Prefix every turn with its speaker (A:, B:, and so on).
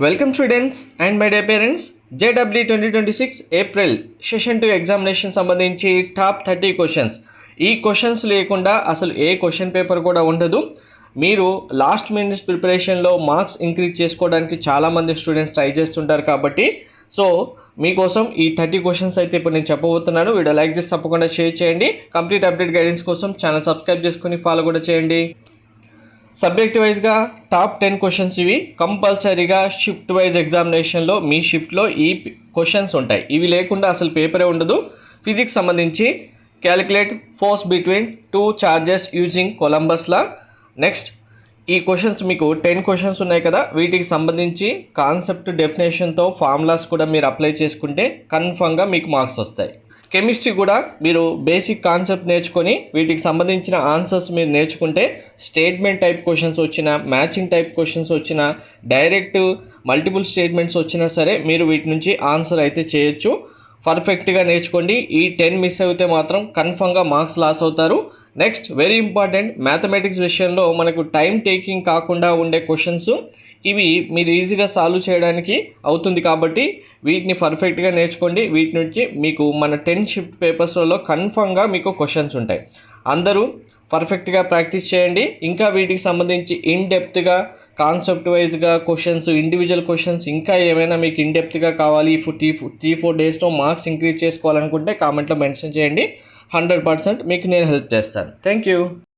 A: Welcome students and my day parents. JW 2026 April session 2 examination సంబంధించి top 30 questions. ఈ questions లేకుండా అసలు ఏ question paper కూడా ఉండదు. మీరు లాస్ట్ మినిట్స్ ప్రిపరేషన్లో మార్క్స్ ఇంక్రీజ్ చేసుకోవడానికి చాలామంది స్టూడెంట్స్ ట్రై చేస్తుంటారు కాబట్టి సో మీకోసం ఈ 30 క్వశ్చన్స్ అయితే ఇప్పుడు నేను చెప్పబోతున్నాను. వీడియో లైక్ చేసి తప్పకుండా షేర్ చేయండి. కంప్లీట్ అప్డేట్ గైడెన్స్ కోసం ఛానల్ సబ్స్క్రైబ్ చేసుకొని ఫాలో కూడా చేయండి. సబ్జెక్ట్ వైజ్గా టాప్ 10 క్వశ్చన్స్ ఇవి. కంపల్సరీగా షిఫ్ట్ వైజ్ ఎగ్జామినేషన్లో మీ షిఫ్ట్లో ఈ క్వశ్చన్స్ ఉంటాయి. ఇవి లేకుండా అసలు పేపరే ఉండదు. ఫిజిక్స్ సంబంధించి calculate force between 2 charges using Coulomb's law. Next ఈ క్వశ్చన్స్ మీకు 10 క్వశ్చన్స్ ఉన్నాయి కదా, వీటికి సంబంధించి కాన్సెప్ట్ డెఫినేషన్తో ఫార్ములాస్ కూడా మీరు అప్లై చేసుకుంటే కన్ఫర్మ్గా మీకు మార్క్స్ వస్తాయి. కెమిస్ట్రీ కూడా మీరు బేసిక్ కాన్సెప్ట్ నేర్చుకొని వీటికి సంబంధించిన ఆన్సర్స్ మీరు నేర్చుకుంటే స్టేట్మెంట్ టైప్ క్వశ్చన్స్ వచ్చినా, మ్యాచింగ్ టైప్ క్వశ్చన్స్ వచ్చినా, డైరెక్ట్ మల్టిపుల్ స్టేట్మెంట్స్ వచ్చినా సరే మీరు వీటి నుంచి ఆన్సర్ అయితే చేయొచ్చు. పర్ఫెక్ట్గా నేర్చుకోండి. ఈ 10 మిస్ అయితే మాత్రం కన్ఫర్మ్గా మార్క్స్ లాస్ అవుతారు. నెక్స్ట్ వెరీ ఇంపార్టెంట్, మ్యాథమెటిక్స్ విషయంలో మనకు టైం టేకింగ్ కాకుండా ఉండే క్వశ్చన్స్ ఇవి మీరు ఈజీగా సాల్వ్ చేయడానికి అవుతుంది కాబట్టి వీటిని పర్ఫెక్ట్గా నేర్చుకోండి. వీటి నుంచి మీకు మన 10 షిఫ్ట్ పేపర్స్లలో కన్ఫర్మ్గా మీకు క్వశ్చన్స్ ఉంటాయి. అందరూ పర్ఫెక్ట్గా ప్రాక్టీస్ చేయండి. ఇంకా వీటికి సంబంధించి ఇన్ డెప్త్గా కాన్సెప్ట్ వైజ్గా క్వశ్చన్స్, ఇండివిజువల్ క్వశ్చన్స్ ఇంకా ఏమైనా మీకు ఇన్ డెప్త్గా కావాలి, 3-4 డేస్లో మార్క్స్ ఇంక్రీజ్ చేసుకోవాలనుకుంటే కామెంట్లో మెన్షన్ చేయండి. 100% మీకు నేను హెల్ప్ చేస్తాను. Thank you.